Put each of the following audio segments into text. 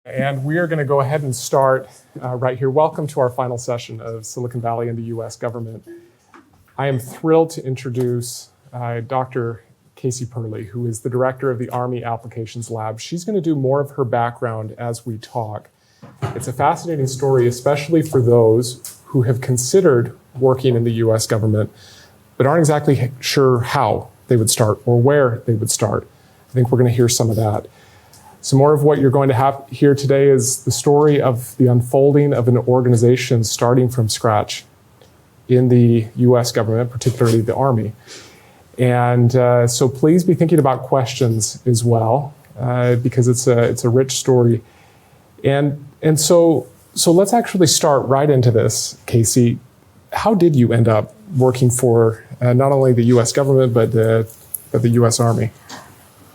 And we are going to go ahead and start right here. Welcome to our final session of Silicon Valley and the U.S. government. I am thrilled to introduce Dr. Casey Perley, who is the director of the Army Applications Lab. She's going to do more of her background as we talk. It's a fascinating story, especially for those who have considered working in the U.S. government, but aren't exactly sure how they would start or where they would start. I think we're going to hear some of that. Some more of what you're going to have here today is the story of the unfolding of an organization starting from scratch in the U.S. government, particularly the Army. And so please be thinking about questions as well, because it's a rich story. And so let's actually start right into this, Casey. How did you end up working for not only the U.S. government, but the U.S. Army?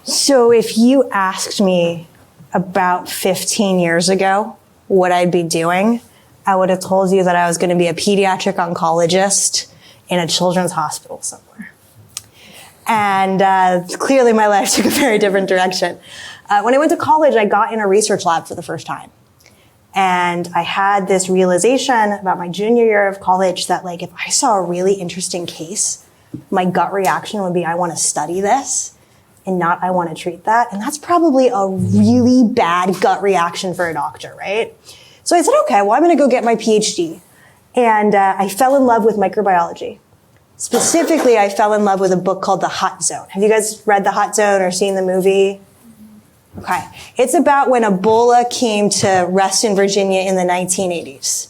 So if you asked me about 15 years ago what I'd be doing, I would have told you that I was going to be a pediatric oncologist in a children's hospital somewhere. And clearly my life took a very different direction. When I went to college, I got in a research lab for the first time. And I had this realization about my junior year of college that, like, if I saw a really interesting case, my gut reaction would be, I want to study this, and not I want to treat that. And that's probably a really bad gut reaction for a doctor, right? So I said, okay, well, I'm going to go get my PhD. And I fell in love with microbiology. Specifically, I fell in love with a book called The Hot Zone. Have you guys read The Hot Zone or seen the movie? Okay. It's about when Ebola came to rest in Virginia in the 1980s.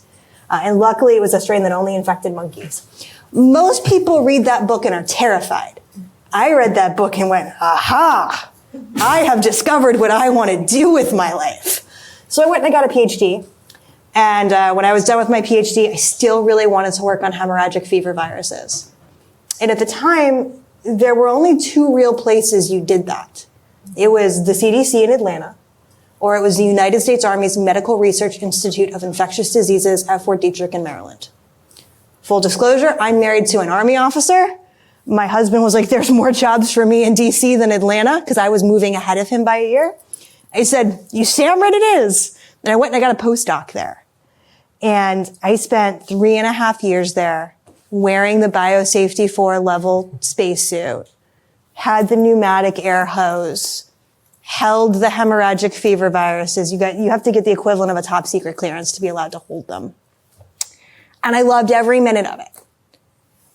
And luckily, it was a strain that only infected monkeys. Most people read that book and are terrified. I read that book and went, aha, I have discovered what I want to do with my life. So I went and I got a PhD. And when I was done with my PhD, I still really wanted to work on hemorrhagic fever viruses. And at the time, there were only two real places you did that. It was the CDC in Atlanta, or it was the United States Army's Medical Research Institute of Infectious Diseases at Fort Detrick in Maryland. Full disclosure, I'm married to an Army officer. My husband was like, there's more jobs for me in DC than Atlanta, because I was moving ahead of him by a year. I said, you damn right it is. And I went and I got a postdoc there. And I spent 3.5 years there wearing the Biosafety 4 level spacesuit, had the pneumatic air hose, held the hemorrhagic fever viruses. You have to get the equivalent of a top secret clearance to be allowed to hold them. And I loved every minute of it.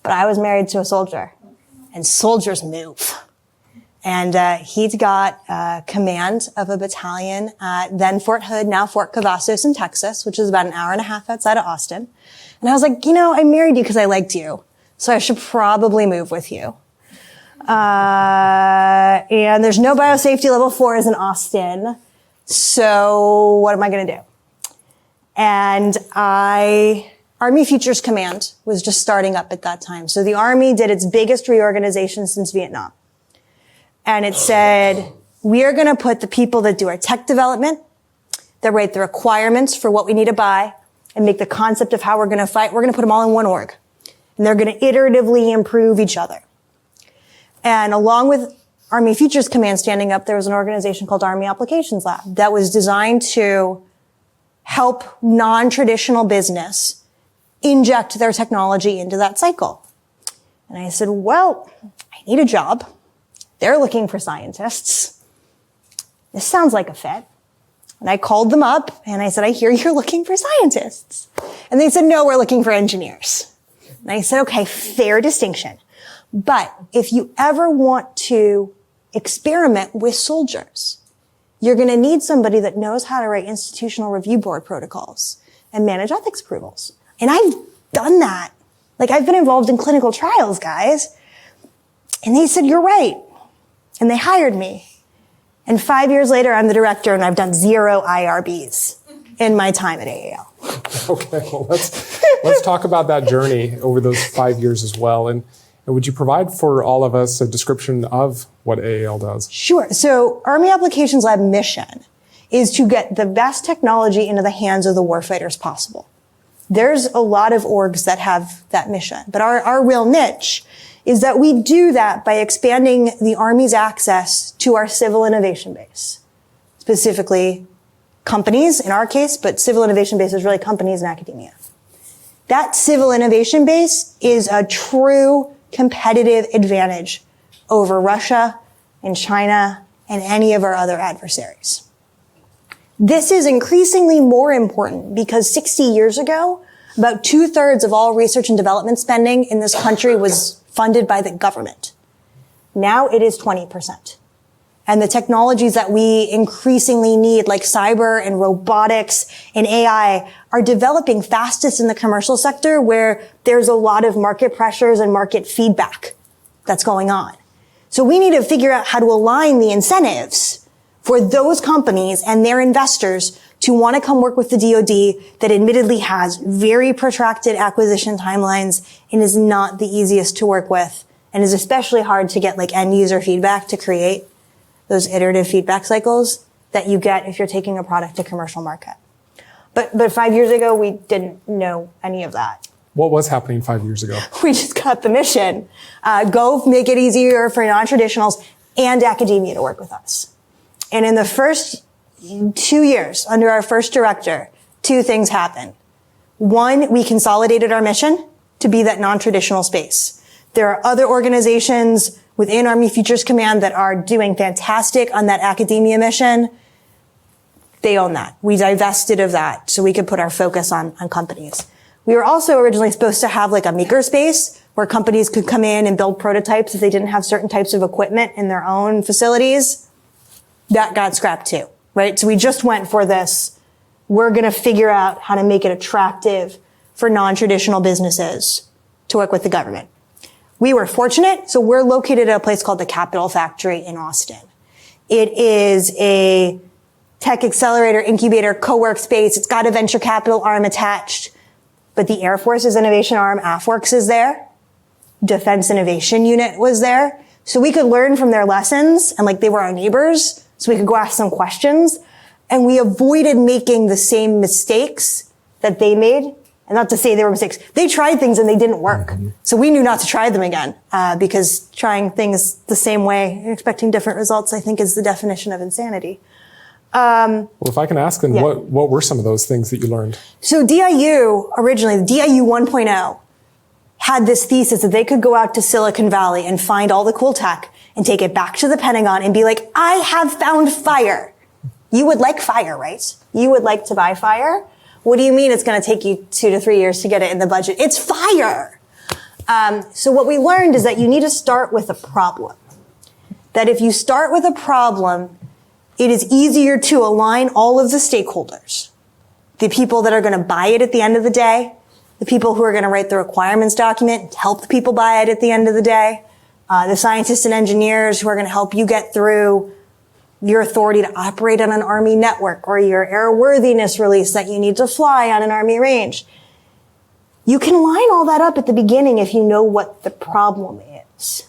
But I was married to a soldier, and soldiers move. And he'd got command of a battalion at then Fort Hood, now Fort Cavazos in Texas, which is about an hour and a half outside of Austin. And I was like, I married you because I liked you, so I should probably move with you. And there's no biosafety level 4s in Austin, so what am I going to do? And Army Futures Command was just starting up at that time. So the Army did its biggest reorganization since Vietnam. And it said, we are going to put the people that do our tech development, that write the requirements for what we need to buy, and make the concept of how we're going to fight, we're going to put them all in one org. And they're going to iteratively improve each other. And along with Army Futures Command standing up, there was an organization called Army Applications Lab that was designed to help non-traditional business inject their technology into that cycle. And I said, well, I need a job. They're looking for scientists. This sounds like a fit. And I called them up and I said, I hear you're looking for scientists. And they said, no, we're looking for engineers. And I said, okay, fair distinction. But if you ever want to experiment with soldiers, you're going to need somebody that knows how to write institutional review board protocols and manage ethics approvals. And I've done that. Like, I've been involved in clinical trials, guys. And they said, you're right. And they hired me. And 5 years later, I'm the director, and I've done 0 IRBs in my time at AAL. Okay, well, let's talk about that journey over those 5 years as well. And would you provide for all of us a description of what AAL does? Sure. So Army Applications Lab mission is to get the best technology into the hands of the warfighters possible. There's a lot of orgs that have that mission, but our real niche is that we do that by expanding the Army's access to our civil innovation base, specifically companies in our case, but civil innovation base is really companies and academia. That civil innovation base is a true competitive advantage over Russia and China and any of our other adversaries. This is increasingly more important because 60 years ago, about 2/3 of all research and development spending in this country was funded by the government. Now it is 20%. And the technologies that we increasingly need, like cyber and robotics and AI, are developing fastest in the commercial sector where there's a lot of market pressures and market feedback that's going on. So we need to figure out how to align the incentives for those companies and their investors to want to come work with the DoD that admittedly has very protracted acquisition timelines and is not the easiest to work with and is especially hard to get like end user feedback to create those iterative feedback cycles that you get if you're taking a product to commercial market. But 5 years ago, we didn't know any of that. What was happening 5 years ago? We just got the mission. Go make it easier for non-traditionals and academia to work with us. And in the first 2 years, under our first director, 2 things happened. One, we consolidated our mission to be that non-traditional space. There are other organizations within Army Futures Command that are doing fantastic on that academia mission. They own that. We divested of that so we could put our focus on companies. We were also originally supposed to have like a maker space where companies could come in and build prototypes if they didn't have certain types of equipment in their own facilities. That got scrapped too, right? So we just went for this. We're going to figure out how to make it attractive for non-traditional businesses to work with the government. We were fortunate, so we're located at a place called the Capital Factory in Austin. It is a tech accelerator, incubator, co-work space. It's got a venture capital arm attached, but the Air Force's innovation arm, AFWorks, is there. Defense Innovation Unit was there. So we could learn from their lessons, and like they were our neighbors, so we could go ask them questions. And we avoided making the same mistakes that they made. And not to say they were mistakes. They tried things and they didn't work. So we knew not to try them again, because trying things the same way and expecting different results, I think, is the definition of insanity. Well, if I can ask then, what were some of those things that you learned? So DIU, originally, the DIU 1.0, had this thesis that they could go out to Silicon Valley and find all the cool tech and take it back to the Pentagon and be like, I have found fire. You would like fire, right? You would like to buy fire? What do you mean it's going to take you 2 to 3 years to get it in the budget? It's fire. So what we learned is that you need to start with a problem. That if you start with a problem, it is easier to align all of the stakeholders. The people that are going to buy it at the end of the day, the people who are going to write the requirements document, help the people buy it at the end of the day, the scientists and engineers who are going to help you get through your authority to operate on an Army network or your airworthiness release that you need to fly on an Army range. You can line all that up at the beginning if you know what the problem is.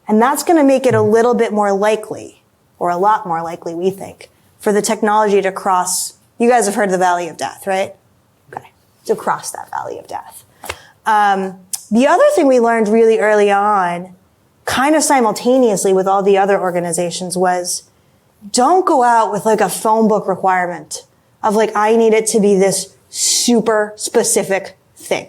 And that's going to make it a little bit more likely, or a lot more likely, we think, for the technology to cross. You guys have heard of the Valley of Death, right? Okay. To cross that Valley of Death. The other thing we learned really early on, kind of simultaneously with all the other organizations, was don't go out with like a phone book requirement of like, I need it to be this super specific thing.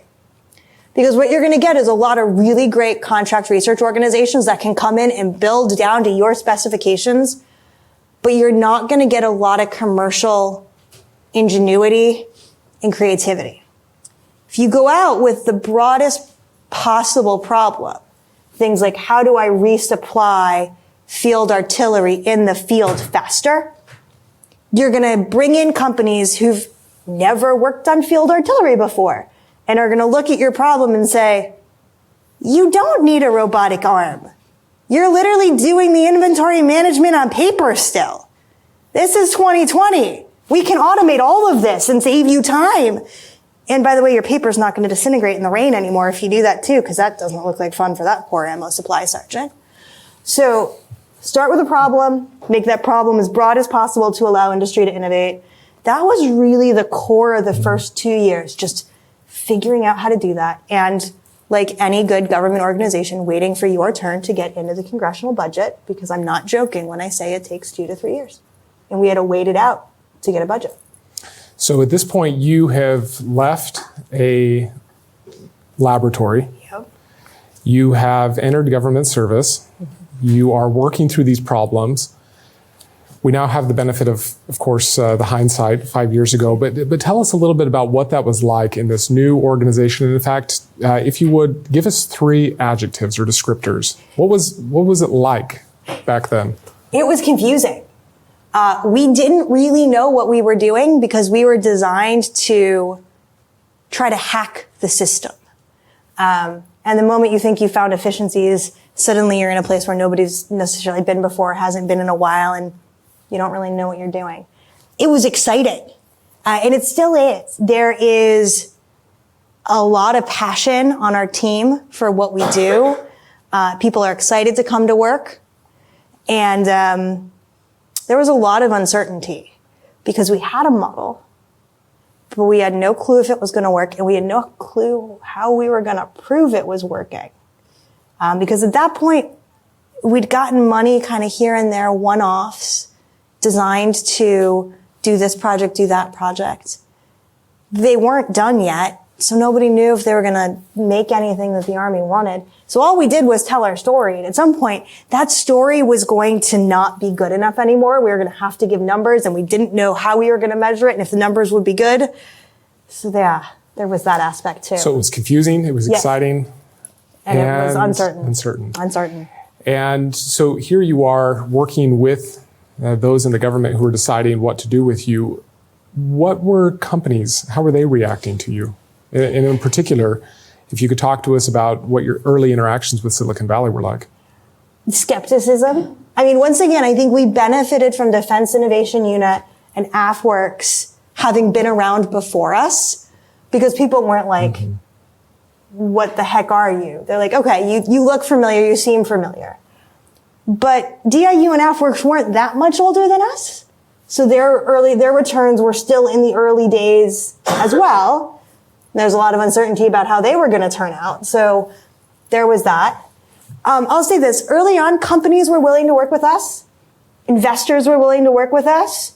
Because what you're going to get is a lot of really great contract research organizations that can come in and build down to your specifications, but you're not going to get a lot of commercial ingenuity and creativity. If you go out with the broadest possible problem, things like how do I resupply field artillery in the field faster, you're going to bring in companies who've never worked on field artillery before and are going to look at your problem and say, you don't need a robotic arm. You're literally doing the inventory management on paper still. This is 2020. We can automate all of this and save you time. And by the way, your paper's not going to disintegrate in the rain anymore if you do that too, because that doesn't look like fun for that poor ammo supply sergeant. So start with a problem, make that problem as broad as possible to allow industry to innovate. That was really the core of the first 2 years, just figuring out how to do that. And like any good government organization, waiting for your turn to get into the congressional budget, because I'm not joking when I say it takes 2 to 3 years. And we had to wait it out to get a budget. So at this point, you have left a laboratory. Yep. You have entered government service. You are working through these problems. We now have the benefit of course, the hindsight 5 years ago. But tell us a little bit about what that was like in this new organization. And in fact, if you would give us 3 adjectives or descriptors. What was it like back then? It was confusing. We didn't really know what we were doing because we were designed to try to hack the system. And the moment you think you found efficiencies, suddenly you're in a place where nobody's necessarily been before, hasn't been in a while, and you don't really know what you're doing. It was exciting. And it still is. There is a lot of passion on our team for what we do. People are excited to come to work. And there was a lot of uncertainty because we had a model, but we had no clue if it was going to work, and we had no clue how we were going to prove it was working. Because at that point, we'd gotten money kind of here and there, one-offs, designed to do this project, do that project. They weren't done yet, so nobody knew if they were going to make anything that the Army wanted. So all we did was tell our story. And at some point, that story was going to not be good enough anymore. We were going to have to give numbers, and we didn't know how we were going to measure it and if the numbers would be good. So yeah, there was that aspect too. So it was confusing, it was exciting. And it was uncertain. Uncertain. And so here you are working with those in the government who are deciding what to do with you. What were companies, how were they reacting to you? And in particular, if you could talk to us about what your early interactions with Silicon Valley were like. Skepticism. I mean, once again, I think we benefited from Defense Innovation Unit and AFWorks having been around before us, because people weren't like, what the heck are you? They're like, okay, you look familiar, you seem familiar. But DIU and AFWorks weren't that much older than us. So their returns were still in the early days as well. There's a lot of uncertainty about how they were going to turn out. So there was that. I'll say this. Early on, companies were willing to work with us. Investors were willing to work with us.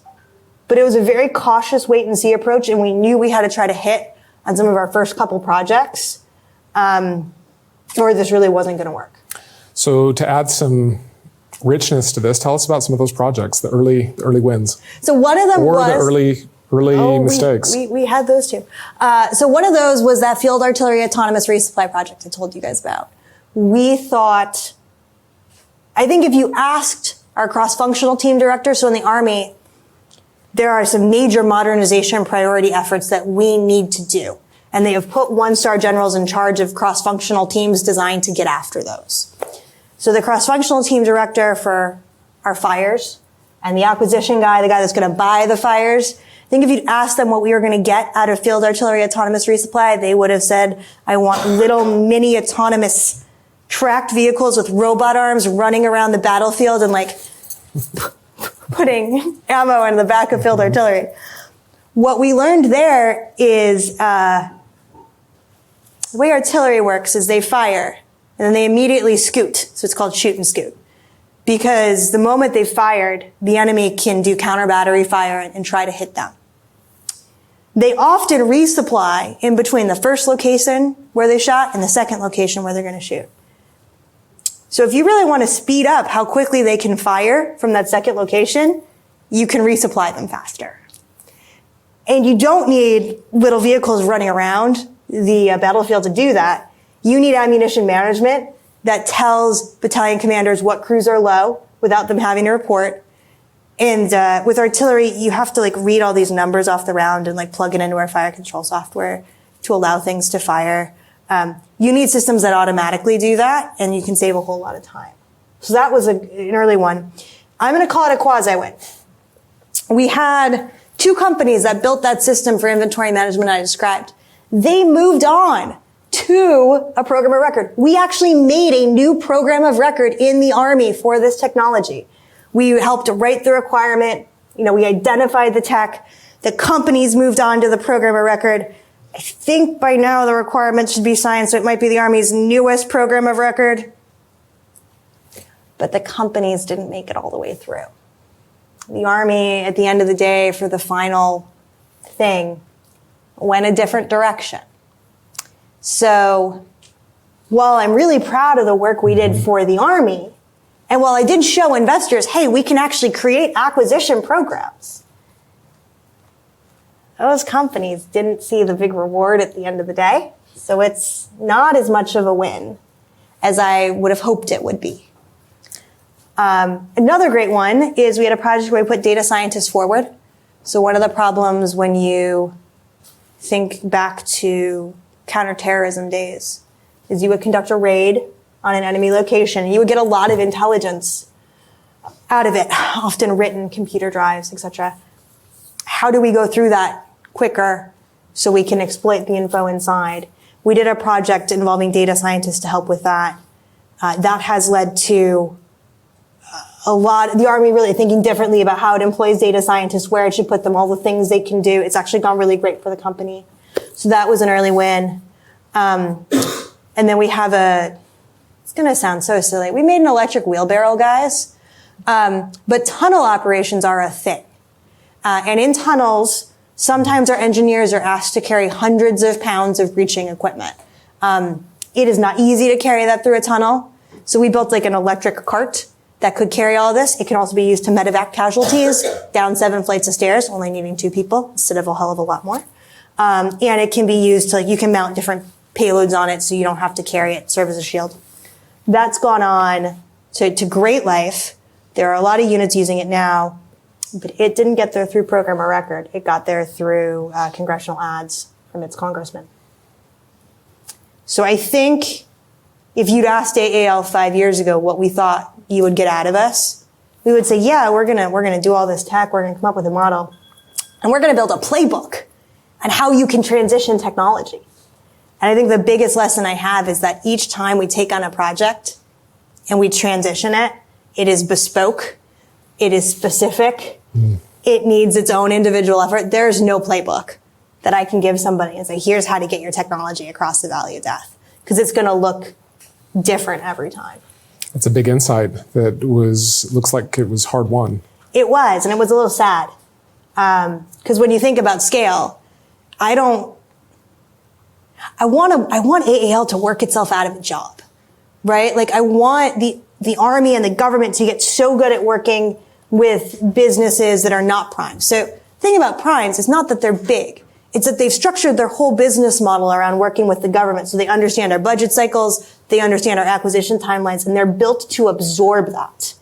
But it was a very cautious wait-and-see approach, and we knew we had to try to hit on some of our first couple projects, or this really wasn't going to work. So to add some richness to this, tell us about some of those projects, the early wins. So one of them was... Or the early mistakes. We had those too. So one of those was that field artillery autonomous resupply project I told you guys about. We thought, I think if you asked our cross-functional team director, so in the Army, there are some major modernization priority efforts that we need to do. And they have put one-star generals in charge of cross-functional teams designed to get after those. So the cross-functional team director for our fires and the acquisition guy, the guy that's going to buy the fires, I think if you'd asked them what we were going to get out of field artillery autonomous resupply, they would have said, I want little mini autonomous tracked vehicles with robot arms running around the battlefield and like putting ammo in the back of field artillery. What we learned there is the way artillery works is they fire and then they immediately scoot. So it's called shoot and scoot. Because the moment they've fired, the enemy can do counter battery fire and try to hit them. They often resupply in between the first location where they shot and the second location where they're going to shoot. So if you really want to speed up how quickly they can fire from that second location, you can resupply them faster. And you don't need little vehicles running around the battlefield to do that. You need ammunition management that tells battalion commanders what crews are low without them having to report. And with artillery, you have to like read all these numbers off the round and like plug it into our fire control software to allow things to fire. You need systems that automatically do that, and you can save a whole lot of time. So that was an early one. I'm going to call it a quasi-win. We had two companies that built that system for inventory management I described. They moved on to a program of record. We actually made a new program of record in the Army for this technology. We helped write the requirement. We identified the tech. The companies moved on to the program of record. I think by now the requirements should be signed, so it might be the Army's newest program of record. But the companies didn't make it all the way through. The Army, at the end of the day, for the final thing, went a different direction. So while I'm really proud of the work we did for the Army, and while I did show investors, hey, we can actually create acquisition programs, those companies didn't see the big reward at the end of the day. So it's not as much of a win as I would have hoped it would be. Another great one is we had a project where we put data scientists forward. So one of the problems when you think back to counterterrorism days is you would conduct a raid on an enemy location. You would get a lot of intelligence out of it, often written, computer drives, etc. How do we go through that quicker so we can exploit the info inside? We did a project involving data scientists to help with that. That has led to the Army really thinking differently about how it employs data scientists, where it should put them, all the things they can do. It's actually gone really great for the company. So that was an early win. And then we have it's going to sound so silly. We made an electric wheelbarrow, guys. But tunnel operations are a thing. And in tunnels, sometimes our engineers are asked to carry hundreds of pounds of breaching equipment. It is not easy to carry that through a tunnel. So we built like an electric cart that could carry all of this. It can also be used to medevac casualties down 7 flights of stairs, only needing 2 people instead of a hell of a lot more. And it can be used to, you can mount different payloads on it so you don't have to carry it, serve as a shield. That's gone on to great life. There are a lot of units using it now, but it didn't get there through program or record. It got there through congressional ads from its congressman. So I think if you'd asked AAL 5 years ago what we thought you would get out of us, we would say, yeah, we're gonna do all this tech, we're gonna come up with a model, and we're gonna build a playbook on how you can transition technology. And I think the biggest lesson I have is that each time we take on a project and we transition it, it is bespoke, it is specific, it needs its own individual effort. There's no playbook that I can give somebody and say, here's how to get your technology across the valley of death, because it's gonna look different every time. That's a big insight that looks like it was hard won. It was, and it was a little sad. Because when you think about scale, I want AAL to work itself out of a job, right? Like I want the Army and the government to get so good at working with businesses that are not primes. So the thing about primes is not that they're big. It's that they've structured their whole business model around working with the government. So they understand our budget cycles, they understand our acquisition timelines, and they're built to absorb that.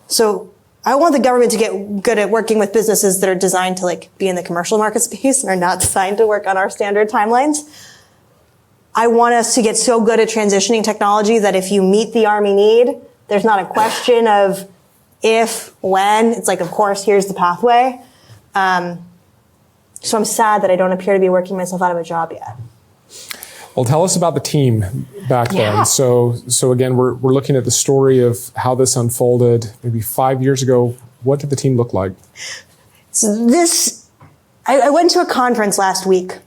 So I want the government to get good at working with businesses that are designed to like be in the commercial market space and are not designed to work on our standard timelines. I want us to get so good at transitioning technology that if you meet the Army need, there's not a question of if, when. It's like, of course, here's the pathway. So I'm sad that I don't appear to be working myself out of a job yet. Well, tell us about the team back then. So again, we're looking at the story of how this unfolded maybe 5 years ago. What did the team look like? So I went to a conference last week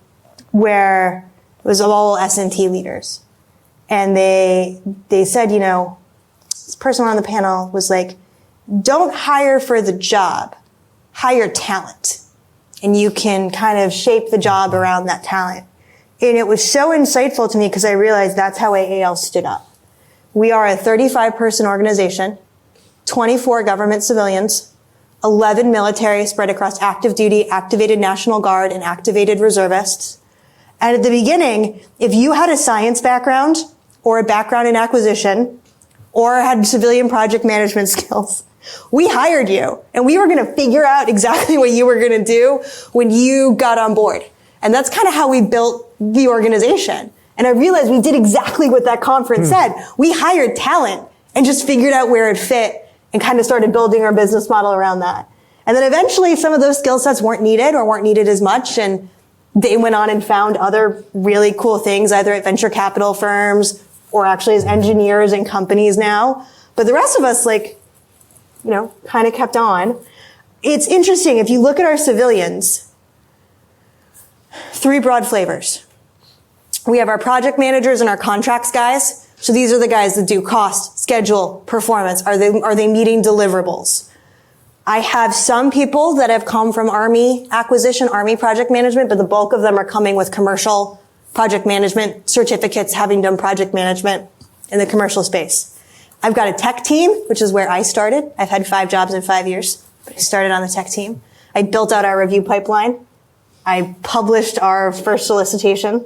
where it was all S&T leaders. And they said, this person on the panel was like, don't hire for the job, hire talent. And you can kind of shape the job around that talent. And it was so insightful to me because I realized that's how AAL stood up. We are a 35-person organization, 24 government civilians, 11 military spread across active duty, activated National Guard, and activated reservists. And at the beginning, if you had a science background or a background in acquisition or had civilian project management skills, we hired you, and we were going to figure out exactly what you were going to do when you got on board. And that's kind of how we built the organization. And I realized we did exactly what that conference said. We hired talent and just figured out where it fit and kind of started building our business model around that. And then eventually some of those skill sets weren't needed or weren't needed as much. And they went on and found other really cool things, either at venture capital firms or actually as engineers in companies now. But the rest of us, kind of kept on. It's interesting. If you look at our civilians, 3 broad flavors. We have our project managers and our contracts guys. So these are the guys that do cost, schedule, performance. Are they meeting deliverables? I have some people that have come from Army acquisition, Army project management, but the bulk of them are coming with commercial project management certificates, having done project management in the commercial space. I've got a tech team, which is where I started. I've had 5 jobs in 5 years. I started on the tech team. I built out our review pipeline. I published our first solicitation.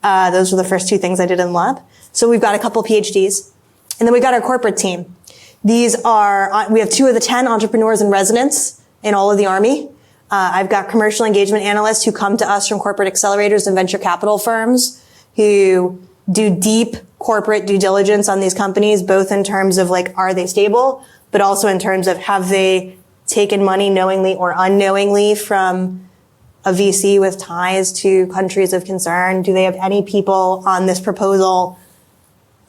Those were the first 2 things I did in lab. So we've got a couple PhDs. And then we've got our corporate team. We have 2 of the 10 entrepreneurs in residence in all of the Army. I've got commercial engagement analysts who come to us from corporate accelerators and venture capital firms who do deep corporate due diligence on these companies, both in terms of like, are they stable, but also in terms of have they taken money knowingly or unknowingly from a VC with ties to countries of concern? Do they have any people on this proposal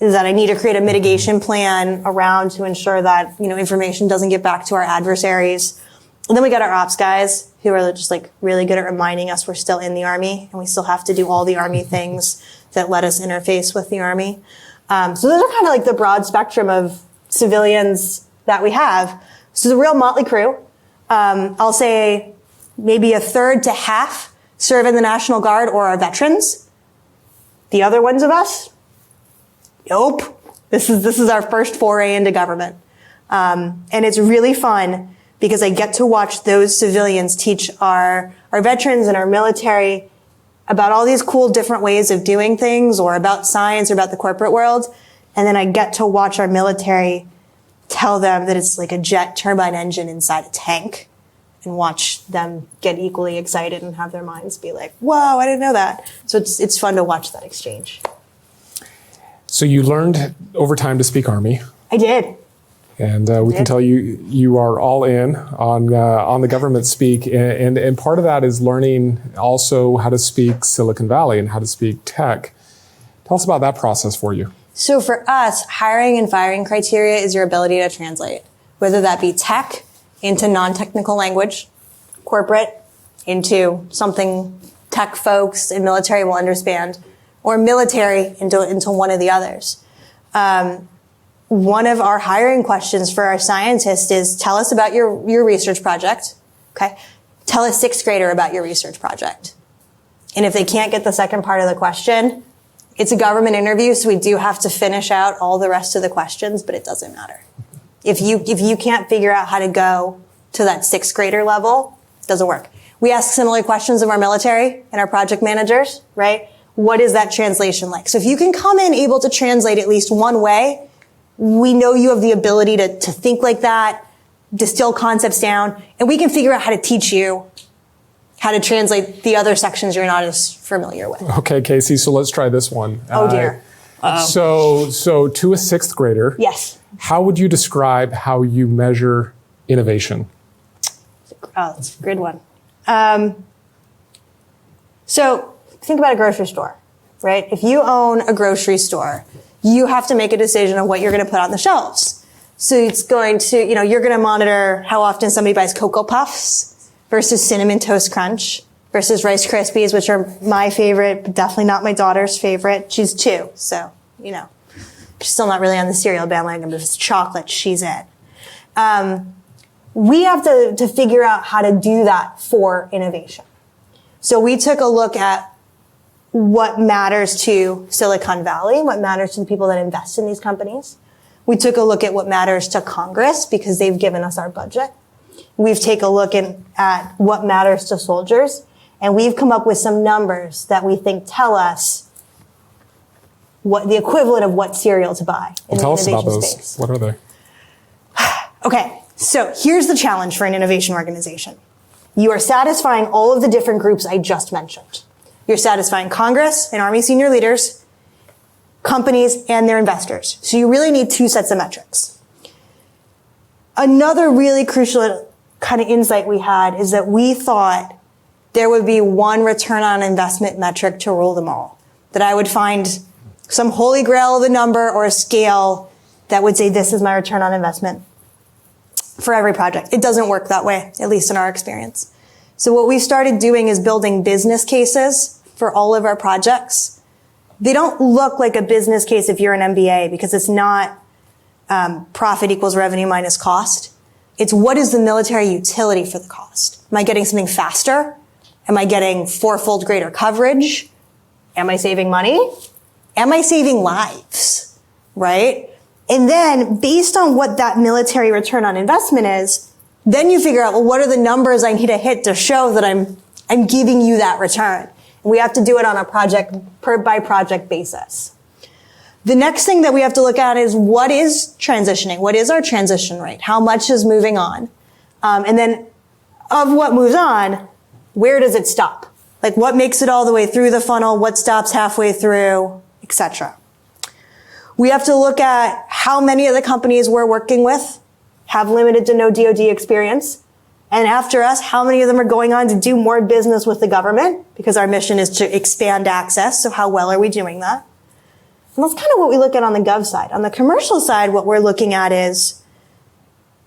that I need to create a mitigation plan around to ensure that, information doesn't get back to our adversaries? And then we got our ops guys who are just like really good at reminding us we're still in the Army and we still have to do all the Army things that let us interface with the Army. So those are kind of like the broad spectrum of civilians that we have. So the real motley crew. I'll say maybe a third to half serve in the National Guard or are veterans. The other ones of us, nope. This is our first foray into government. And it's really fun because I get to watch those civilians teach our veterans and our military about all these cool different ways of doing things or about science or about the corporate world. And then I get to watch our military tell them that it's like a jet turbine engine inside a tank and watch them get equally excited and have their minds be like, whoa, I didn't know that. So it's fun to watch that exchange. So you learned over time to speak Army. I did. And we can tell you are all in on the government speak. And part of that is learning also how to speak Silicon Valley and how to speak tech. Tell us about that process for you. So for us, hiring and firing criteria is your ability to translate, whether that be tech into non-technical language, corporate into something tech folks in military will understand, or military into one of the others. One of our hiring questions for our scientists is, tell us about your research project. Okay. Tell a 6th grader about your research project. And if they can't get the second part of the question, it's a government interview, so we do have to finish out all the rest of the questions, but it doesn't matter. If you can't figure out how to go to that 6th grader level, it doesn't work. We ask similar questions of our military and our project managers, right? What is that translation like? So if you can come in able to translate at least one way, we know you have the ability to think like that, distill concepts down, and we can figure out how to teach you how to translate the other sections you're not as familiar with. Okay, Casey, so let's try this one. Oh dear. So to a 6th grader, yes. How would you describe how you measure innovation? Oh, that's a good one. So think about a grocery store, right? If you own a grocery store, you have to make a decision on what you're going to put on the shelves. So it's going to, you're going to monitor how often somebody buys Cocoa Puffs versus Cinnamon Toast Crunch versus Rice Krispies, which are my favorite, but definitely not my daughter's favorite. She's 2, so, she's still not really on the cereal bandwagon, but if it's chocolate, she's in. We have to figure out how to do that for innovation. So we took a look at what matters to Silicon Valley, what matters to the people that invest in these companies. We took a look at what matters to Congress because they've given us our budget. We've taken a look at what matters to soldiers, and we've come up with some numbers that we think tell us what the equivalent of what cereal to buy in the innovation space. What are they? Okay, so here's the challenge for an innovation organization. You are satisfying all of the different groups I just mentioned. You're satisfying Congress and Army senior leaders, companies, and their investors. So you really need 2 sets of metrics. Another really crucial kind of insight we had is that we thought there would be one return on investment metric to rule them all. That I would find some holy grail of a number or a scale that would say, this is my return on investment for every project. It doesn't work that way, at least in our experience. So what we started doing is building business cases for all of our projects. They don't look like a business case if you're an MBA because it's not profit equals revenue minus cost. It's what is the military utility for the cost? Am I getting something faster? Am I getting fourfold greater coverage? Am I saving money? Am I saving lives? Right? And then based on what that military return on investment is, then you figure out, well, what are the numbers I need to hit to show that I'm giving you that return? And we have to do it on a project by project basis. The next thing that we have to look at is what is transitioning? What is our transition rate? How much is moving on? And then of what moves on, where does it stop? Like what makes it all the way through the funnel? What stops halfway through, etc. We have to look at how many of the companies we're working with have limited to no DoD experience. And after us, how many of them are going on to do more business with the government? Because our mission is to expand access. So how well are we doing that? And that's kind of what we look at on the gov side. On the commercial side, what we're looking at is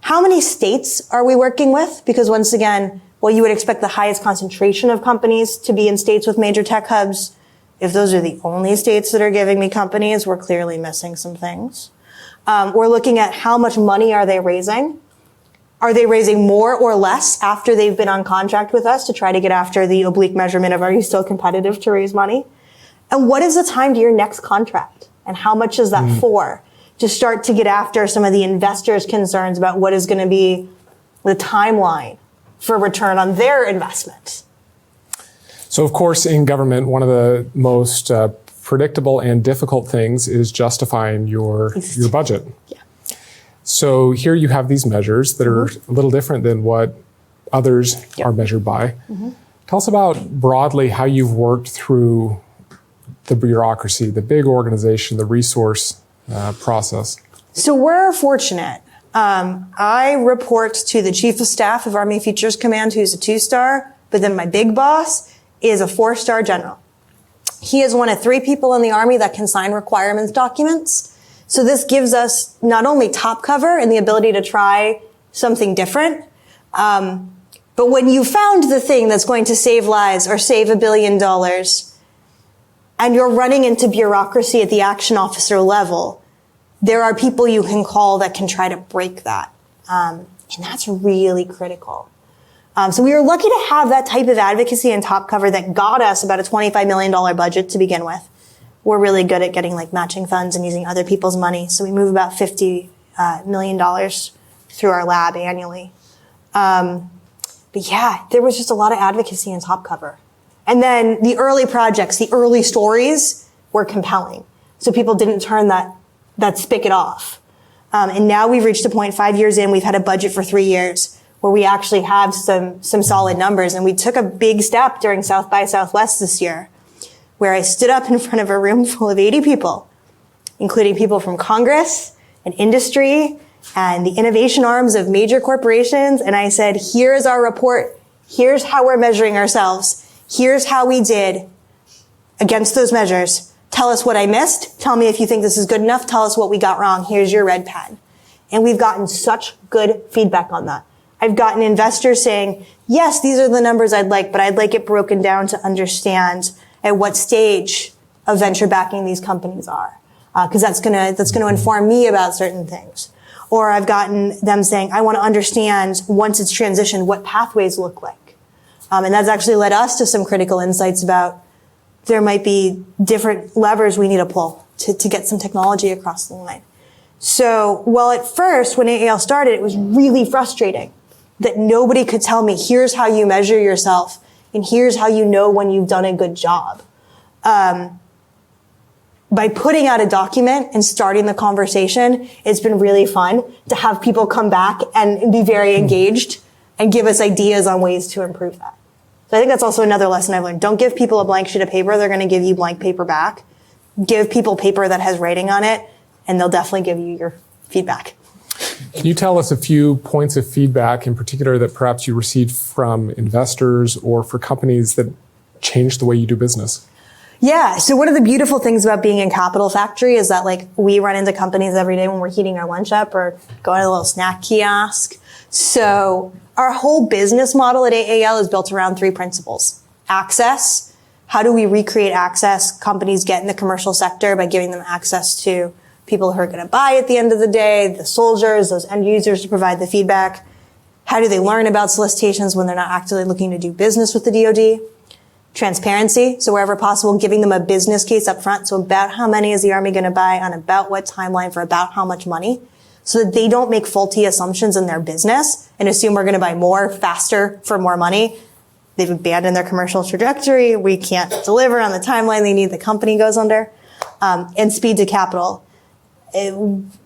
how many states are we working with? Because once again, well, you would expect the highest concentration of companies to be in states with major tech hubs. If those are the only states that are giving me companies, we're clearly missing some things. We're looking at how much money are they raising? Are they raising more or less after they've been on contract with us to try to get after the oblique measurement of are you still competitive to raise money? And what is the time to your next contract? And how much is that for? To start to get after some of the investors' concerns about what is going to be the timeline for return on their investment. So, of course, in government, one of the most predictable and difficult things is justifying your budget. Yeah. So here you have these measures that are a little different than what others are measured by. Tell us about broadly how you've worked through the bureaucracy, the big organization, the resource process. So we're fortunate. I report to the Chief of Staff of Army Futures Command, who's a 2-star, but then my big boss is a 4-star general. He is one of 3 people in the Army that can sign requirements documents. So this gives us not only top cover and the ability to try something different, but when you found the thing that's going to save lives or save $1 billion, and you're running into bureaucracy at the action officer level, there are people you can call that can try to break that. And that's really critical. So we were lucky to have that type of advocacy and top cover that got us about a $25 million budget to begin with. We're really good at getting like matching funds and using other people's money. So we move about $50 million through our lab annually. But yeah, there was just a lot of advocacy and top cover. And then the early projects, the early stories were compelling. So people didn't turn that spigot off. And now we've reached a point 5 years in, we've had a budget for 3 years where we actually have some solid numbers. And we took a big step during South by Southwest this year, where I stood up in front of a room full of 80 people, including people from Congress and industry and the innovation arms of major corporations. And I said, here's our report. Here's how we're measuring ourselves. Here's how we did against those measures. Tell us what I missed. Tell me if you think this is good enough. Tell us what we got wrong. Here's your red pen. And we've gotten such good feedback on that. I've gotten investors saying, yes, these are the numbers I'd like, but I'd like it broken down to understand at what stage of venture backing these companies are. Because that's gonna inform me about certain things. Or I've gotten them saying, I want to understand once it's transitioned, what pathways look like. And that's actually led us to some critical insights about there might be different levers we need to pull to get some technology across the line. So, while at first, when AAL started, it was really frustrating that nobody could tell me, here's how you measure yourself, and here's how you know when you've done a good job. By putting out a document and starting the conversation, it's been really fun to have people come back and be very engaged and give us ideas on ways to improve that. So I think that's also another lesson I've learned. Don't give people a blank sheet of paper. They're going to give you blank paper back. Give people paper that has writing on it, and they'll definitely give you your feedback. Can you tell us a few points of feedback in particular that perhaps you received from investors or for companies that changed the way you do business? Yeah. So one of the beautiful things about being in Capital Factory is that like we run into companies every day when we're heating our lunch up or going to a little snack kiosk. So our whole business model at AAL is built around 3 principles. Access. How do we recreate access companies get in the commercial sector by giving them access to people who are going to buy at the end of the day, the soldiers, those end users to provide the feedback. How do they learn about solicitations when they're not actively looking to do business with the DoD? Transparency, so wherever possible, giving them a business case up front. So about how many is the Army going to buy on about what timeline for about how much money, so that they don't make faulty assumptions in their business and assume we're going to buy more faster for more money. They've abandoned their commercial trajectory. We can't deliver on the timeline they need. The company goes under. And speed to capital.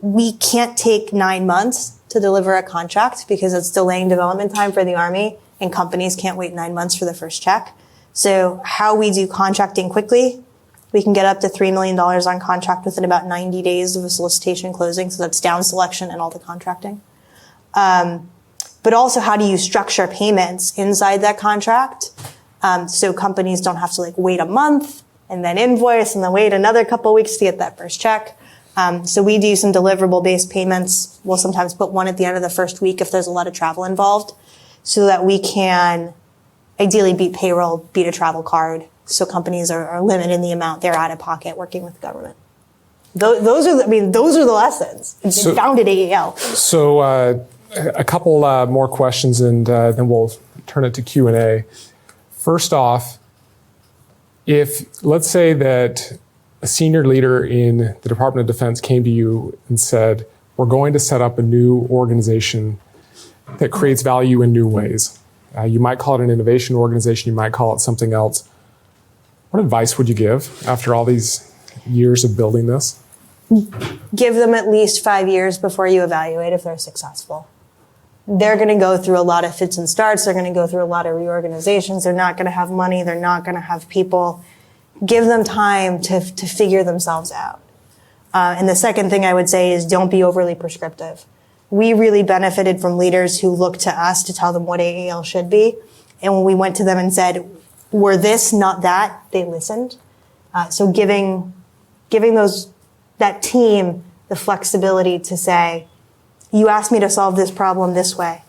We can't take 9 months to deliver a contract because it's delaying development time for the Army, and companies can't wait 9 months for the first check. So how we do contracting quickly, we can get up to $3 million on contract within about 90 days of a solicitation closing. So that's down selection and all the contracting. But also, how do you structure payments inside that contract? So companies don't have to wait a month and then invoice and then wait another couple of weeks to get that first check. So we do some deliverable-based payments. We'll sometimes put one at the end of the first week if there's a lot of travel involved, so that we can ideally beat payroll, beat a travel card, so companies are limiting the amount they're out of pocket working with the government. Those are the lessons. It's founded AAL. So a couple more questions, and then we'll turn it to Q&A. First off, let's say that a senior leader in the Department of Defense came to you and said, we're going to set up a new organization that creates value in new ways. You might call it an innovation organization, you might call it something else. What advice would you give after all these years of building this? Give them at least 5 years before you evaluate if they're successful. They're going to go through a lot of fits and starts. They're going to go through a lot of reorganizations. They're not going to have money. They're not going to have people. Give them time to figure themselves out. And the second thing I would say is don't be overly prescriptive. We really benefited from leaders who looked to us to tell them what AAL should be. And when we went to them and said, we're this, not that, they listened. So giving that team the flexibility to say, you asked me to solve this problem this way.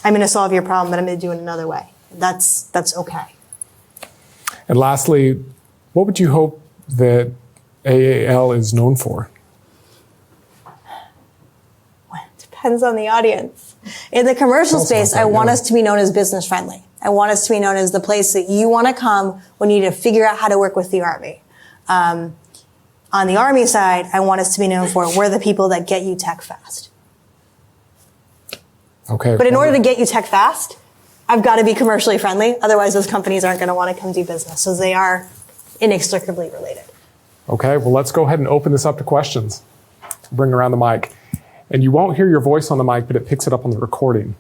I'm going to solve your problem, but I'm going to do it another way. That's okay. And lastly, what would you hope that AAL is known for? Well, it depends on the audience. In the commercial space, I want us to be known as business friendly. I want us to be known as the place that you want to come when you need to figure out how to work with the Army. On the Army side, I want us to be known for we're the people that get you tech fast. Okay. But in order to get you tech fast, I've got to be commercially friendly. Otherwise, those companies aren't going to want to come do business. So they are inextricably related. Okay, well, let's go ahead and open this up to questions. Bring around the mic. And you won't hear your voice on the mic, but it picks it up on the recording.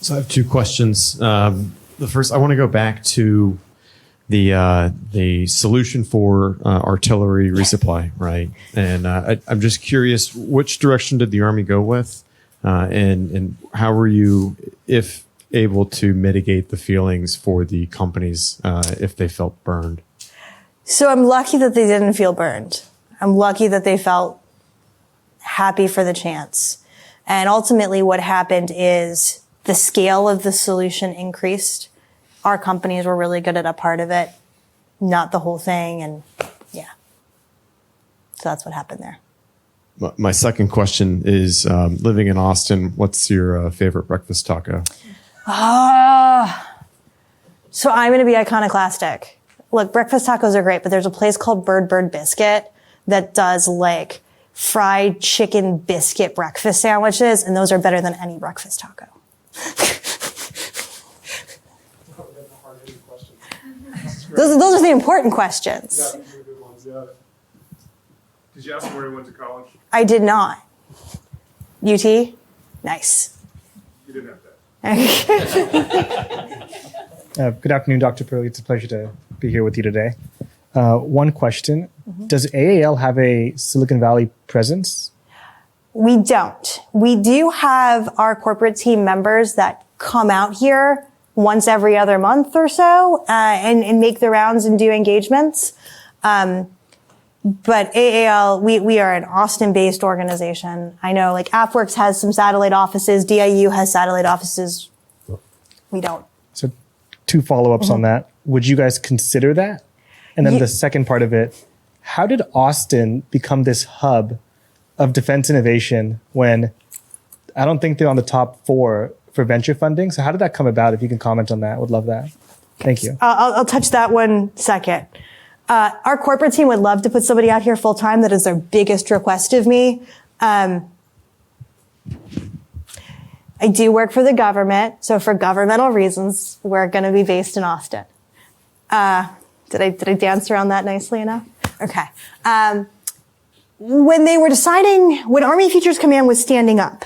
So I have two questions. The first, I want to go back to the solution for artillery resupply, right? And I'm just curious, which direction did the Army go with, and how were you, if able, to mitigate the feelings for the companies if they felt burned? So I'm lucky that they didn't feel burned. I'm lucky that they felt happy for the chance. And ultimately, what happened is the scale of the solution increased. Our companies were really good at a part of it, not the whole thing. And yeah, so that's what happened there. My second question is, living in Austin, what's your favorite breakfast taco? So I'm going to be iconoclastic. Look, breakfast tacos are great, but there's a place called Bird Biscuit that does fried chicken biscuit breakfast sandwiches, and those are better than any breakfast taco. Those are the important questions. Yeah, these are the good ones, yeah. Did you ask him where he went to college? I did not. UT? Nice. You didn't have that. Good afternoon, Dr. Perley. It's a pleasure to be here with you today. One question. Does AAL have a Silicon Valley presence? We don't. We do have our corporate team members that come out here once every other month or so and make the rounds and do engagements. But AAL, we are an Austin-based organization. I know AppWorks has some satellite offices. DIU has satellite offices. We don't. So 2 follow-ups on that. Would you guys consider that? And then the second part of it, how did Austin become this hub of defense innovation when I don't think they're on the top 4 for venture funding. So how did that come about? If you can comment on that, would love that. Thank you. I'll touch that one second. Our corporate team would love to put somebody out here full time. That is their biggest request of me. I do work for the government, so for governmental reasons, we're going to be based in Austin. Did I dance around that nicely enough? Okay. When they were deciding, when Army Futures Command was standing up,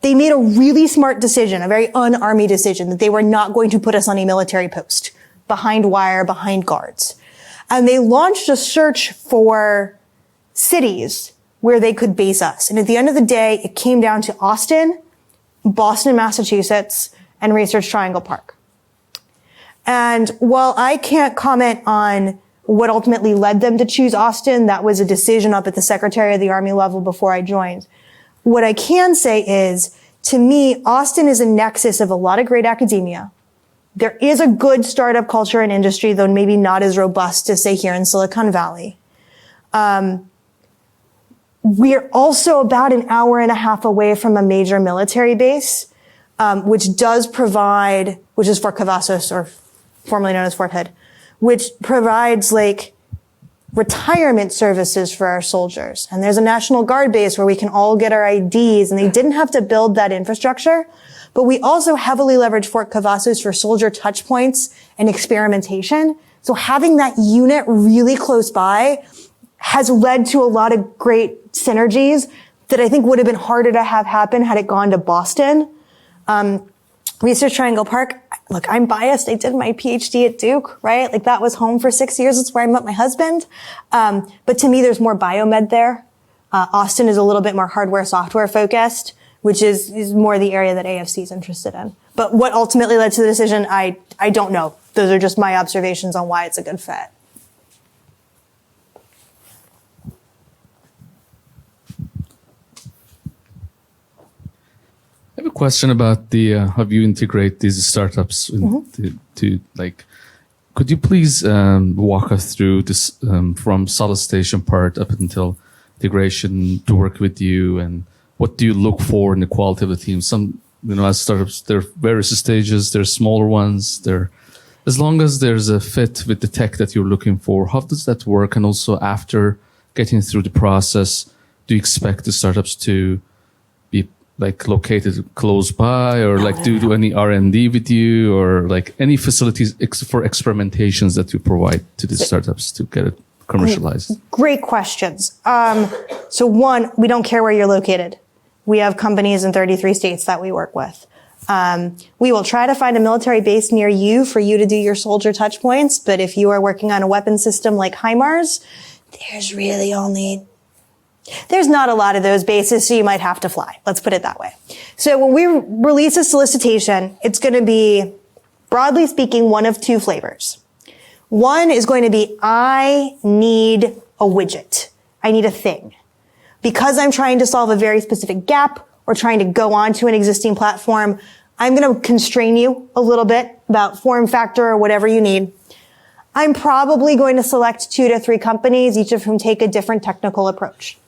they made a really smart decision, a very un-Army decision, that they were not going to put us on a military post, behind wire, behind guards. And they launched a search for cities where they could base us. And at the end of the day, it came down to Austin, Boston, Massachusetts, and Research Triangle Park. And while I can't comment on what ultimately led them to choose Austin, that was a decision up at the Secretary of the Army level before I joined. What I can say is, to me, Austin is a nexus of a lot of great academia. There is a good startup culture and industry, though maybe not as robust as, say, here in Silicon Valley. We're also about an hour and a half away from a major military base, which does provide, which is Fort Cavazos, or formerly known as Fort Hood, which provides like retirement services for our soldiers. And there's a National Guard base where we can all get our IDs, and they didn't have to build that infrastructure. But we also heavily leverage Fort Cavazos for soldier touch points and experimentation. So having that unit really close by has led to a lot of great synergies that I think would have been harder to have happen had it gone to Boston. Research Triangle Park, look, I'm biased. I did my PhD at Duke, right? Like that was home for 6 years. That's where I met my husband. But to me, there's more biomed there. Austin is a little bit more hardware, software focused, which is more the area that AFC is interested in. But what ultimately led to the decision, I don't know. Those are just my observations on why it's a good fit. I have a question about the how you integrate these startups to like. Could you please walk us through this from solid station part up until integration to work with you, and what do you look for in the quality of the team? Some, as startups, there are various stages. There's smaller ones. As long as there's a fit with the tech that you're looking for, how does that work? And also after getting through the process, do you expect the startups to be like located close by, or like do any R&D with you, or like any facilities for experimentations that you provide to the startups to get it commercialized? Great questions. So one, we don't care where you're located. We have companies in 33 states that we work with. We will try to find a military base near you for you to do your soldier touch points. But if you are working on a weapon system like HIMARS, there's not a lot of those bases, so you might have to fly. Let's put it that way. So when we release a solicitation, it's going to be, broadly speaking, one of two flavors. One is going to be, I need a widget. I need a thing. Because I'm trying to solve a very specific gap or trying to go onto an existing platform, I'm going to constrain you a little bit about form factor or whatever you need. I'm probably going to select 2 to 3 companies, each of whom take a different technical approach.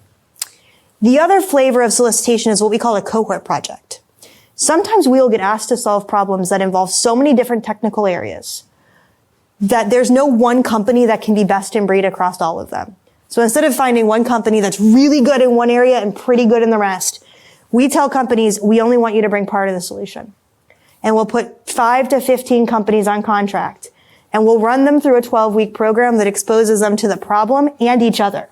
The other flavor of solicitation is what we call a cohort project. Sometimes we will get asked to solve problems that involve so many different technical areas that there's no one company that can be best in breed across all of them. So instead of finding one company that's really good in one area and pretty good in the rest, we tell companies, we only want you to bring part of the solution. And we'll put 5 to 15 companies on contract, and we'll run them through a 12-week program that exposes them to the problem and each other.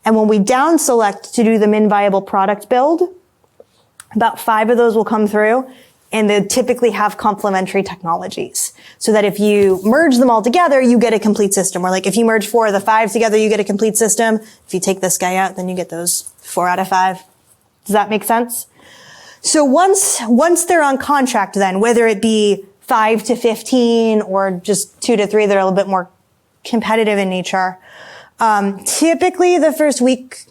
And when we down select to do the min viable product build, about 5 of those will come through, and they typically have complementary technologies. So that if you merge them all together, you get a complete system. Or like if you merge 4 of the 5 together, you get a complete system. If you take this guy out, then you get those 4 out of 5. Does that make sense? So once they're on contract then, whether it be 5 to 15 or just 2 to 3 that are a little bit more competitive in nature, typically the first week,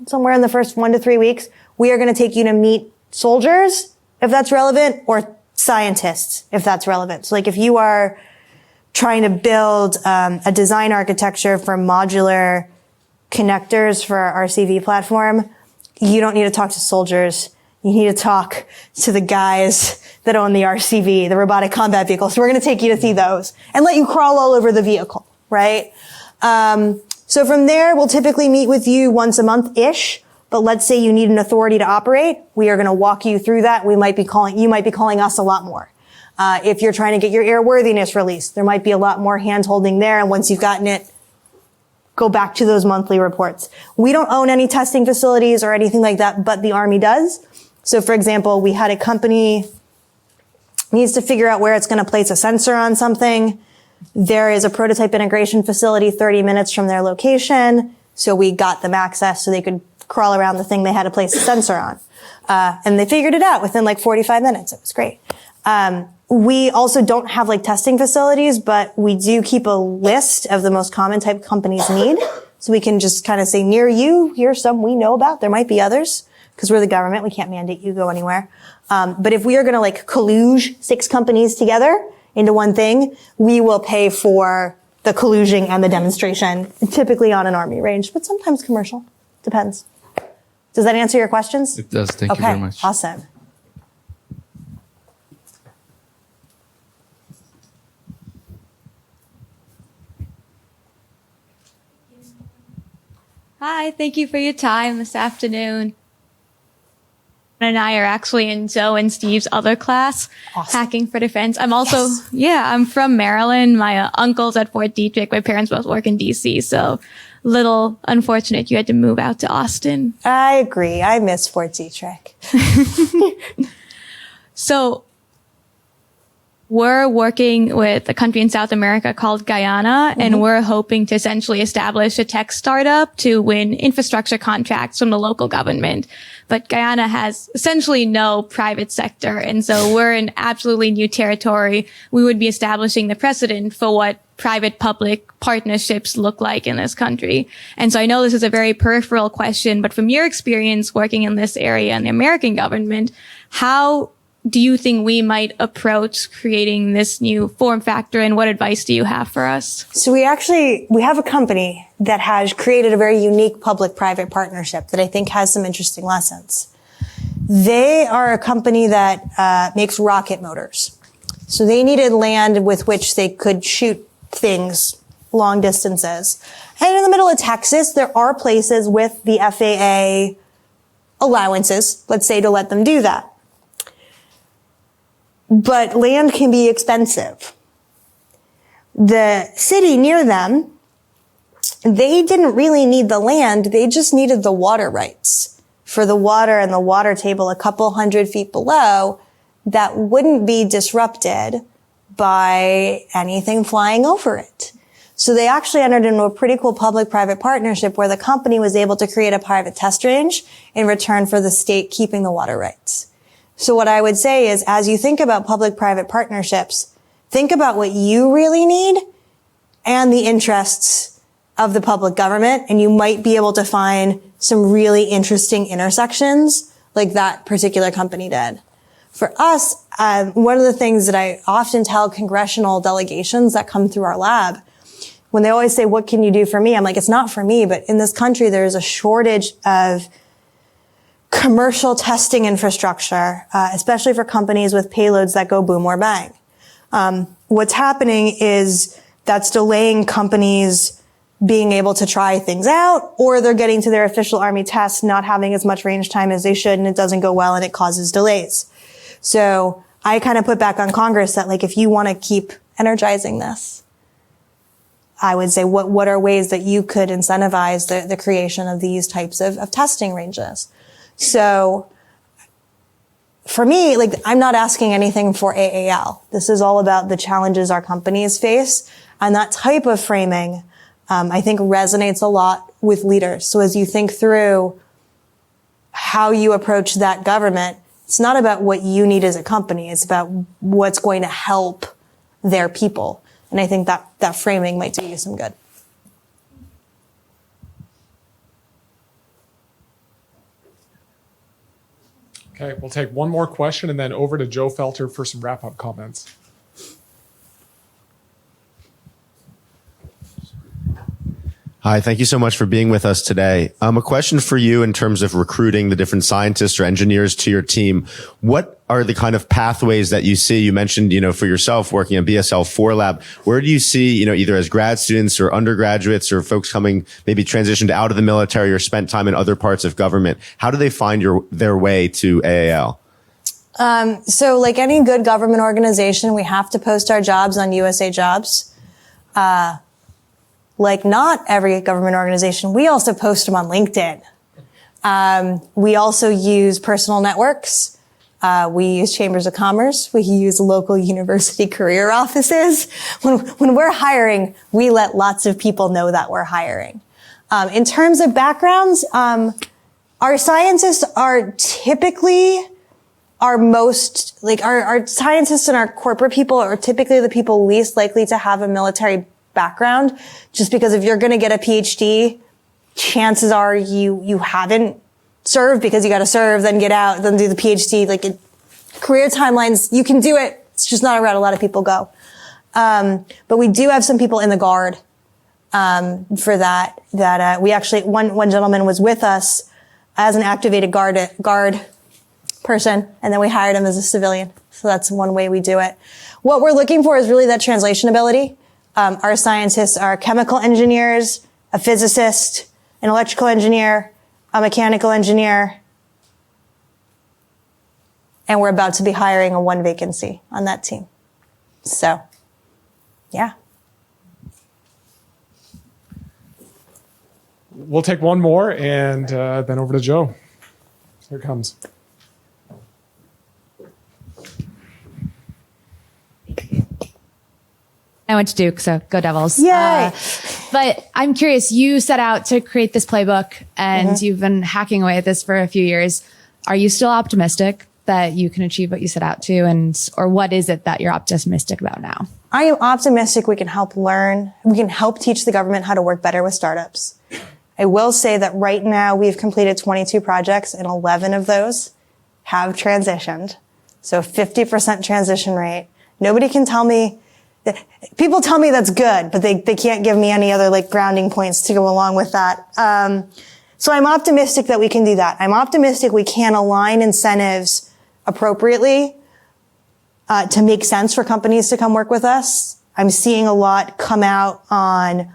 somewhere in the first 1 to 3 weeks, we are going to take you to meet soldiers, if that's relevant, or scientists, if that's relevant. So like if you are trying to build a design architecture for modular connectors for our RCV platform, you don't need to talk to soldiers. You need to talk to the guys that own the RCV, the robotic combat vehicle. So we're going to take you to see those and let you crawl all over the vehicle, right? So from there, we'll typically meet with you once a month-ish. But let's say you need an authority to operate. We are going to walk you through that. You might be calling us a lot more. If you're trying to get your airworthiness released, there might be a lot more hand-holding there. And once you've gotten it, go back to those monthly reports. We don't own any testing facilities or anything like that, but the Army does. So for example, we had a company needs to figure out where it's going to place a sensor on something. There is a prototype integration facility 30 minutes from their location. So we got them access so they could crawl around the thing they had to place a sensor on. And they figured it out within like 45 minutes. It was great. We also don't have like testing facilities, but we do keep a list of the most common type companies need. So we can just kind of say near you, here's some we know about. There might be others because we're the government. We can't mandate you go anywhere. But if we are going to like colluge 6 companies together into one thing, we will pay for the collusion and the demonstration, typically on an Army range, but sometimes commercial. Depends. Does that answer your questions? It does. Thank you very much. Awesome. Hi, thank you for your time this afternoon. And I are actually in Joe and Steve's other class, Awesome. Hacking for Defense. I'm also, I'm from Maryland. My uncle's at Fort Detrick. My parents both work in DC. So little unfortunate you had to move out to Austin. I agree. I miss Fort Detrick. So we're working with a country in South America called Guyana, and we're hoping to essentially establish a tech startup to win infrastructure contracts from the local government. But Guyana has essentially no private sector. And so we're in absolutely new territory. We would be establishing the precedent for what private-public partnerships look like in this country. And so I know this is a very peripheral question, but from your experience working in this area in the American government, how do you think we might approach creating this new form factor, and what advice do you have for us? So we have a company that has created a very unique public-private partnership that I think has some interesting lessons. They are a company that makes rocket motors. So they needed land with which they could shoot things long distances. And in the middle of Texas, there are places with the FAA allowances, let's say, to let them do that. But land can be expensive. The city near them, they didn't really need the land. They just needed the water rights for the water and the water table a couple 100 feet below that wouldn't be disrupted by anything flying over it. So they actually entered into a pretty cool public-private partnership where the company was able to create a private test range in return for the state keeping the water rights. So what I would say is, as you think about public-private partnerships, think about what you really need and the interests of the public government, and you might be able to find some really interesting intersections like that particular company did. For us, one of the things that I often tell congressional delegations that come through our lab, when they always say, what can you do for me? I'm like, it's not for me, but in this country, there's a shortage of commercial testing infrastructure, especially for companies with payloads that go boom or bang. What's happening is that's delaying companies being able to try things out, or they're getting to their official Army tests, not having as much range time as they should, and it doesn't go well and it causes delays. So I kind of put back on Congress that, like, if you want to keep energizing this, I would say what are ways that you could incentivize the creation of these types of testing ranges? So for me, like, I'm not asking anything for AAL. This is all about the challenges our companies face. And that type of framing, I think resonates a lot with leaders. So as you think through how you approach that government, it's not about what you need as a company. It's about what's going to help their people. And I think that framing might do you some good. Okay, we'll take one more question and then over to Joe Felter for some wrap-up comments. Hi, thank you so much for being with us today. A question for you in terms of recruiting the different scientists or engineers to your team. What are the kind of pathways that you see? You mentioned, for yourself working at BSL 4 Lab. Where do you see, either as grad students or undergraduates or folks coming, maybe transitioned out of the military or spent time in other parts of government? How do they find their way to AAL? So like any good government organization, we have to post our jobs on USA Jobs. Like not every government organization, we also post them on LinkedIn. We also use personal networks. We use chambers of commerce. We use local university career offices. When we're hiring, we let lots of people know that we're hiring. In terms of backgrounds, our scientists are typically our scientists and our corporate people are typically the people least likely to have a military background, just because if you're going to get a PhD, chances are you haven't served because you got to serve, then get out, then do the PhD. Career timelines, you can do it. It's just not a route a lot of people go. But we do have some people in the Guard for that. We actually one gentleman was with us as an activated Guard person, and then we hired him as a civilian. So that's one way we do it. What we're looking for is really that translation ability. Our scientists are chemical engineers, a physicist, an electrical engineer, a mechanical engineer, and we're about to be hiring a 1 vacancy on that team. So, yeah. We'll take one more and then over to Joe. Here it comes. I went to Duke, so go Devils. Yay! But I'm curious, you set out to create this playbook and you've been hacking away at this for a few years. Are you still optimistic that you can achieve what you set out to? Or what is it that you're optimistic about now? I am optimistic we can help teach the government how to work better with startups. I will say that right now we've completed 22 projects and 11 of those have transitioned. So 50% transition rate. Nobody can tell me. People tell me that's good, but they can't give me any other grounding points to go along with that. So I'm optimistic that we can do that. I'm optimistic we can align incentives appropriately to make sense for companies to come work with us. I'm seeing a lot come out on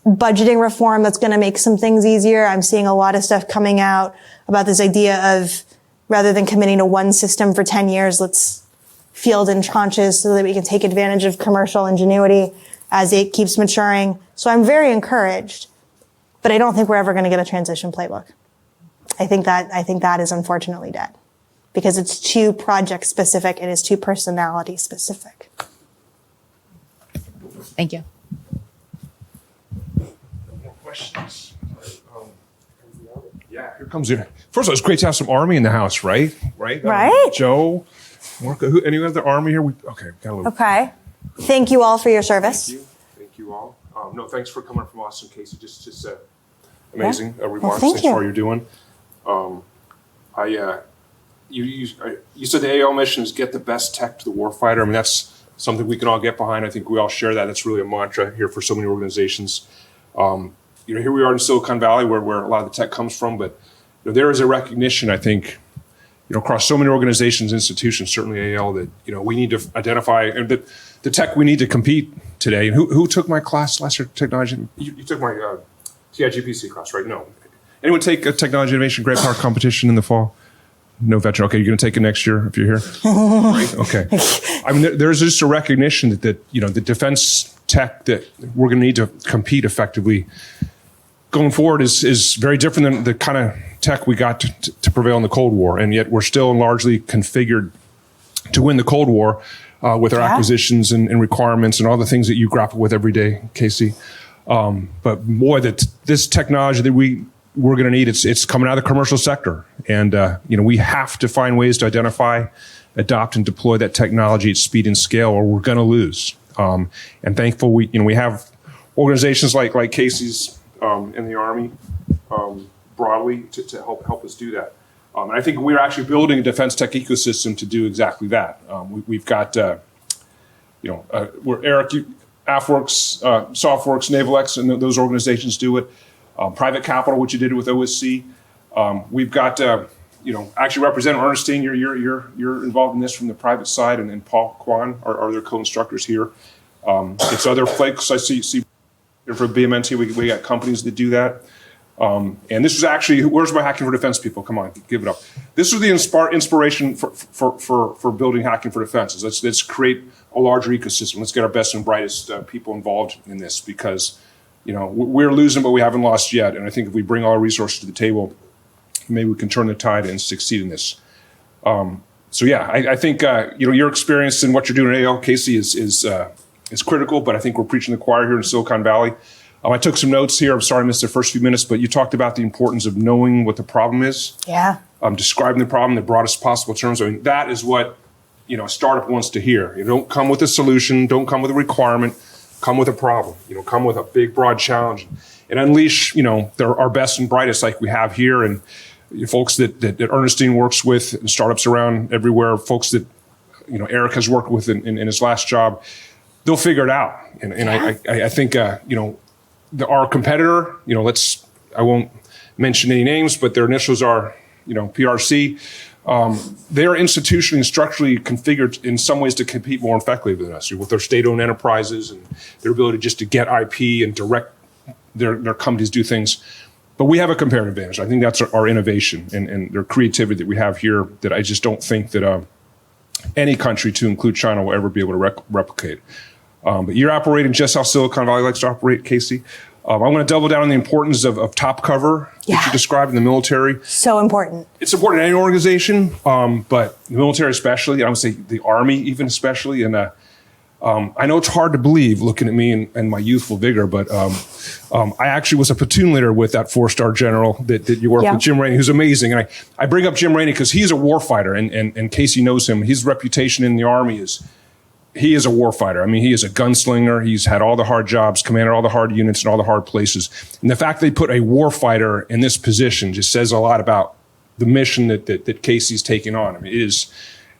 budgeting reform that's going to make some things easier. I'm seeing a lot of stuff coming out about this idea of rather than committing to one system for 10 years, let's field in tranches so that we can take advantage of commercial ingenuity as it keeps maturing. So I'm very encouraged, but I don't think we're ever going to get a transition playbook. I think that is unfortunately dead because it's too project specific. It is too personality specific. Thank you. More questions? Yeah, here comes your. First of all, it's great to have some Army in the house, right? Right. Joe. Anyone of the Army here? Okay, got a little. Okay. Thank you all for your service. Thank you all. No, thanks for coming from Austin, Casey. Just amazing remarks. Well, thanks for all you're doing. You said the AL mission is get the best tech to the warfighter. I mean, that's something we can all get behind. I think we all share that. That's really a mantra here for so many organizations. Here we are in Silicon Valley, where a lot of the tech comes from, but there is a recognition, I think, across so many organizations, institutions, certainly AL, that we need to identify the tech we need to compete today. And who took my class last year? Technology. You took my TIGPC class, right? No. Anyone take a technology innovation great power competition in the fall? No veteran. Okay, you're going to take it next year if you're here. Right? Okay. I mean, there's just a recognition that the defense tech that we're going to need to compete effectively going forward is very different than the kind of tech we got to prevail in the Cold War, and yet we're still largely configured to win the Cold War with our acquisitions and requirements and all the things that you grapple with every day, Casey. But boy, this technology that we're going to need, it's coming out of the commercial sector, and we have to find ways to identify, adopt, and deploy that technology at speed and scale, or we're going to lose. And thankful we have organizations like Casey's in the Army. Broadly to help us do that. And I think we're actually building a defense tech ecosystem to do exactly that. We've got, Eric, AFWorks, SoftWorks, NavalX, and those organizations do it. Private capital, which you did with OSC. We've got, actually Representative Ernestine, you're involved in this from the private side, and Paul Kwan are their co-instructors here. It's other folks I see for BMNT. We got companies that do that. And this was actually, where's my Hacking for Defense people? Come on, give it up. This was the inspiration for building Hacking for Defense. Let's create a larger ecosystem. Let's get our best and brightest people involved in this, because we're losing, but we haven't lost yet. And I think if we bring all our resources to the table, maybe we can turn the tide and succeed in this. I think your experience in what you're doing at AL, Casey, is critical. But I think we're preaching the choir here in Silicon Valley. I took some notes here. I'm sorry I missed the first few minutes, but you talked about the importance of knowing what the problem is. Yeah. Describing the problem in the broadest possible terms. I mean, that is what a startup wants to hear. You don't come with a solution, don't come with a requirement, come with a problem. Come with a big, broad challenge, and unleash our best and brightest, like we have here, and folks that Ernestine works with, and startups around everywhere, folks that Eric has worked with in his last job. They'll figure it out, and I think our competitor, I won't mention any names, but their initials are, PRC. They are institutionally and structurally configured in some ways to compete more effectively than us, with their state-owned enterprises and their ability just to get IP and direct their companies do things. But we have a comparative advantage. I think that's our innovation and their creativity that we have here, that I just don't think that any country, to include China, will ever be able to replicate. But you're operating just how Silicon Valley likes to operate, Casey. I want to double down on the importance of top cover that you described in the military. So important. It's important in any organization, but the military especially, I would say the Army even especially. And I know it's hard to believe looking at me and my youthful vigor, but I actually was a platoon leader with that 4-star general that you worked with, Jim Rainey, who's amazing. And I bring up Jim Rainey because he's a warfighter, and Casey knows him. His reputation in the Army is, he is a warfighter. I mean, he is a gunslinger. He's had all the hard jobs, commanded all the hard units and all the hard places. And the fact they put a warfighter in this position just says a lot about the mission that Casey's taking on. I mean, it is,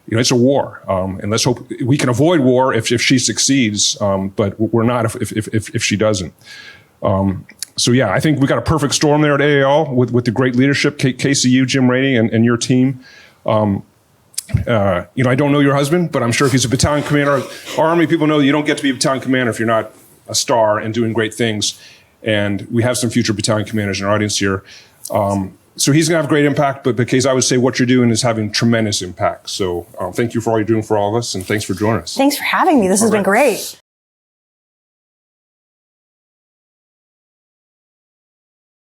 it's a war. And let's hope we can avoid war if she succeeds. But we're not if she doesn't. I think we got a perfect storm there at AAL with the great leadership, Casey, you, Jim Rainey, and your team. I don't know your husband, but I'm sure if he's a battalion commander, our Army people know you don't get to be a battalion commander if you're not a star and doing great things. And we have some future battalion commanders in our audience here. So he's going to have great impact, but Casey, I would say what you're doing is having tremendous impact. So thank you for all you're doing for all of us, and thanks for joining us. Thanks for having me. This has been great.